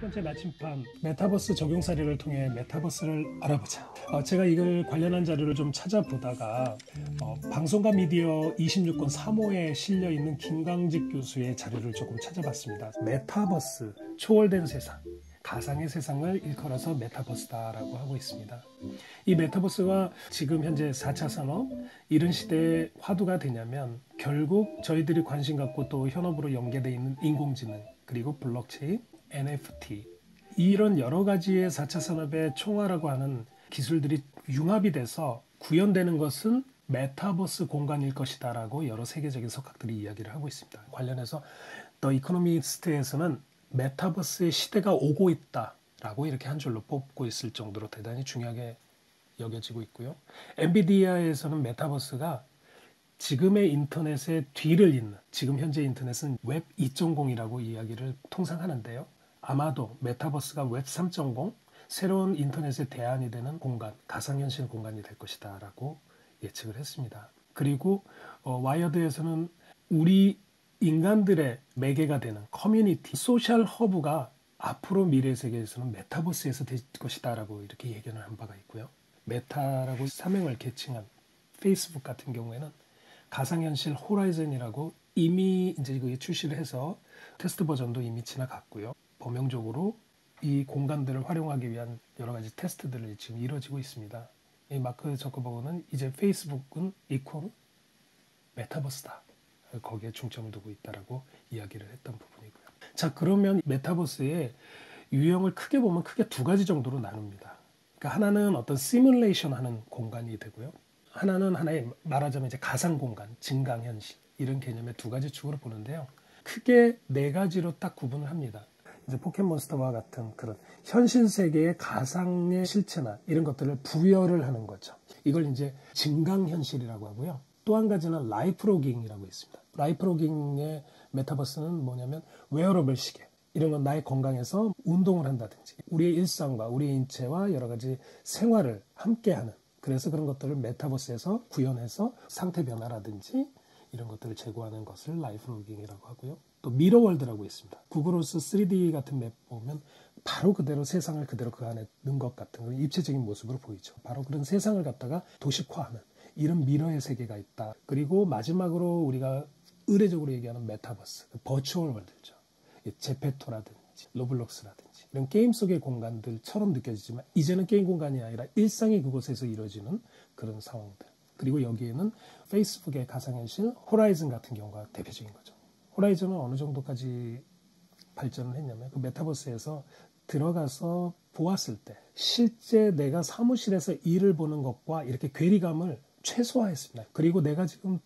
번째 나침판 메타버스 적용 사례를 통해 메타버스를 알아보자. 제가 이걸 관련한 자료를 좀 찾아보다가 방송과 미디어 26권 3호에 실려 있는 김광직 교수의 자료를 조금 찾아봤습니다. 메타버스, 초월된 세상, 가상의 세상을 일컬어서 메타버스다라고 하고 있습니다. 이 메타버스가 지금 현재 4차 산업 이런 시대에 화두가 되냐면 결국 저희들이 관심 갖고 또 현업으로 연계되어 있는 인공지능 그리고 블록체인, NFT 이런 여러 가지의 4차 산업의 총화라고 하는 기술들이 융합이 돼서 구현되는 것은 메타버스 공간일 것이다 라고 여러 세계적인 석학들이 이야기를 하고 있습니다. 관련해서 더 이코노미스트에서는 메타버스의 시대가 오고 있다 라고 이렇게 한 줄로 뽑고 있을 정도로 대단히 중요하게 여겨지고 있고요. 엔비디아에서는 메타버스가 지금의 인터넷의 뒤를 잇는, 지금 현재 인터넷은 웹 2.0이라고 이야기를 통상 하는데요. 아마도 메타버스가 웹 3.0, 새로운 인터넷의 대안이 되는 공간, 가상현실 공간이 될 것이다 라고 예측을 했습니다. 그리고 와이어드에서는 우리 인간들의 매개가 되는 커뮤니티, 소셜 허브가 앞으로 미래 세계에서는 메타버스에서 될 것이다 라고 이렇게 예견을 한 바가 있고요. 메타라고 사명을 개칭한 페이스북 같은 경우에는 가상현실 호라이즌이라고 이미 이제 그게 출시를 해서 테스트 버전도 이미 지나갔고요. 범용적으로 이 공간들을 활용하기 위한 여러 가지 테스트들이 지금 이루어지고 있습니다. 이 마크 저커버그는 이제 페이스북은 이퀄 메타버스다. 거기에 중점을 두고 있다라고 이야기를 했던 부분이고요. 자, 그러면 메타버스의 유형을 크게 보면 크게 두 가지 정도로 나눕니다. 그러니까 하나는 어떤 시뮬레이션 하는 공간이 되고요. 하나는 하나의 말하자면 이제 가상 공간, 증강현실 이런 개념의 두 가지 축으로 보는데요. 크게 네 가지로 딱 구분을 합니다. 이제 포켓몬스터와 같은 그런 현실 세계의 가상의 실체나 이런 것들을 부여를 하는 거죠. 이걸 이제 증강현실이라고 하고요. 또 한 가지는 라이프로깅이라고 있습니다. 라이프로깅의 메타버스는 뭐냐면 웨어러블 시계 이런 건 나의 건강에서 운동을 한다든지 우리의 일상과 우리의 인체와 여러 가지 생활을 함께하는 그래서 그런 것들을 메타버스에서 구현해서 상태 변화라든지 이런 것들을 제공하는 것을 라이프로깅이라고 하고요. 또 미러월드라고 있습니다. 구글어스 3D 같은 맵 보면 바로 그대로 세상을 그대로 그 안에 넣은 것 같은 그런 입체적인 모습으로 보이죠. 바로 그런 세상을 갖다가 도식화하는 이런 미러의 세계가 있다. 그리고 마지막으로 우리가 의례적으로 얘기하는 메타버스, 버추얼 월드죠. 제페토라든지 로블록스라든지 이런 게임 속의 공간들처럼 느껴지지만 이제는 게임 공간이 아니라 일상이 그곳에서 이루어지는 그런 상황들. 그리고 여기에는 페이스북의 가상현실 호라이즌 같은 경우가 대표적인 거죠. 호라이즌은 어느 정도까지 발전을 했냐면 그 메타버스에서 들어가서 보았을 때 실제 내가 사무실에서 일을 보는 것과 이렇게 괴리감을 최소화했습니다. 그리고 내가 지금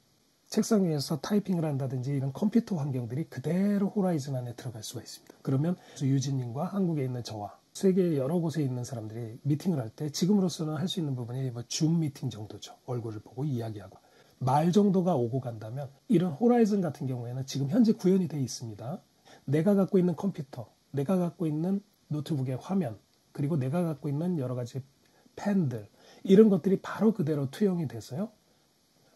책상 위에서 타이핑을 한다든지 이런 컴퓨터 환경들이 그대로 호라이즌 안에 들어갈 수가 있습니다. 그러면 유진님과 한국에 있는 저와 세계 여러 곳에 있는 사람들이 미팅을 할 때 지금으로서는 할 수 있는 부분이 줌 미팅 정도죠. 얼굴을 보고 이야기하고. 말 정도가 오고 간다면 이런 호라이즌 같은 경우에는 지금 현재 구현이 되어 있습니다. 내가 갖고 있는 컴퓨터, 내가 갖고 있는 노트북의 화면, 그리고 내가 갖고 있는 여러 가지 펜들 이런 것들이 바로 그대로 투영이 돼서요.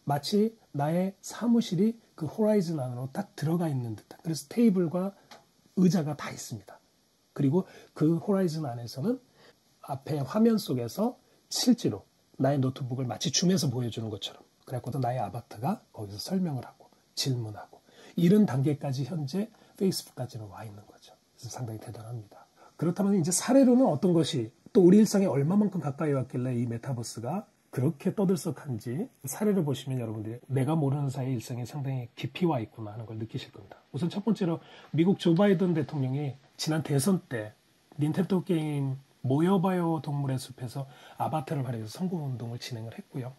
마치 나의 사무실이 그 호라이즌 안으로 딱 들어가 있는 듯한 그래서 테이블과 의자가 다 있습니다. 그리고 그 호라이즌 안에서는 앞에 화면 속에서 실제로 나의 노트북을 마치 줌에서 보여주는 것처럼 그래갖고 나의 아바타가 거기서 설명을 하고 질문하고 이런 단계까지 현재 페이스북까지는 와 있는 거죠. 그래서 상당히 대단합니다. 그렇다면 이제 사례로는 어떤 것이 또 우리 일상에 얼마만큼 가까이 왔길래 이 메타버스가 그렇게 떠들썩한지 사례를 보시면 여러분들이 내가 모르는 사이에 일상에 상당히 깊이 와 있구나 하는 걸 느끼실 겁니다. 우선 첫 번째로 미국 조 바이든 대통령이 지난 대선 때 닌텐도 게임 모여봐요 동물의 숲에서 아바타를 활용해서 선거운동을 진행을 했고요.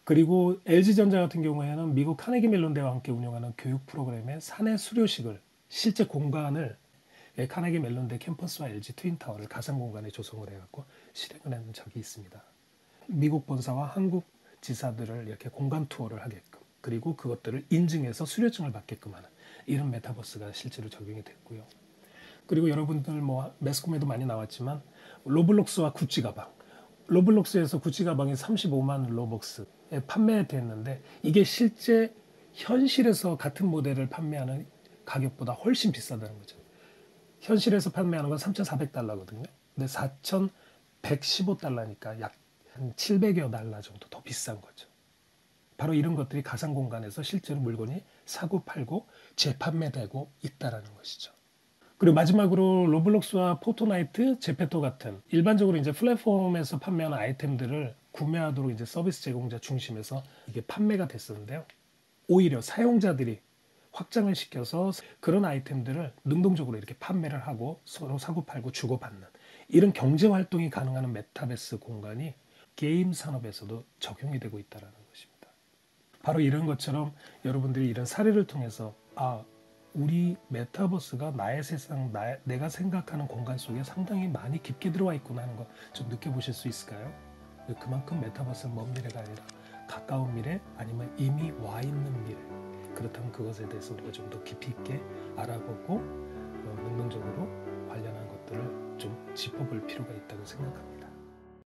그리고 LG전자 같은 경우에는 미국 카네기 멜론대와 함께 운영하는 교육 프로그램의 사내 수료식을 실제 공간을 카네기 멜론대 캠퍼스와 LG 트윈타워를 가상 공간에 조성을 해갖고 실행을 한 적이 있습니다. 미국 본사와 한국 지사들을 이렇게 공간 투어를 하게끔 그리고 그것들을 인증해서 수료증을 받게끔 하는 이런 메타버스가 실제로 적용이 됐고요. 그리고 여러분들 뭐 매스컴에도 많이 나왔지만 로블록스와 구찌 가방 로블록스에서 구찌 가방이 35만 로벅스에 판매됐는데 이게 실제 현실에서 같은 모델을 판매하는 가격보다 훨씬 비싸다는 거죠. 현실에서 판매하는 건 3,400달러거든요. 근데 4,115달러니까 약 한 700여 달러 정도 더 비싼 거죠. 바로 이런 것들이 가상 공간에서 실제로 물건이 사고 팔고 재판매되고 있다라는 것이죠. 그리고 마지막으로 로블록스와 포트나이트, 제페토 같은 일반적으로 이제 플랫폼에서 판매하는 아이템들을 구매하도록 이제 서비스 제공자 중심에서 이게 판매가 됐었는데요. 오히려 사용자들이 확장을 시켜서 그런 아이템들을 능동적으로 이렇게 판매를 하고 서로 사고팔고 주고받는 이런 경제 활동이 가능한 메타버스 공간이 게임 산업에서도 적용이 되고 있다는 것입니다. 바로 이런 것처럼 여러분들이 이런 사례를 통해서 우리 메타버스가 나의 세상, 내가 생각하는 공간 속에 상당히 많이 깊게 들어와 있구나 하는 거 좀 느껴보실 수 있을까요? 그만큼 메타버스는 먼 미래가 아니라 가까운 미래 아니면 이미 와 있는 미래. 그렇다면 그것에 대해서 우리가 좀 더 깊이 있게 알아보고 능동적으로 관련한 것들을 좀 짚어볼 필요가 있다고 생각합니다.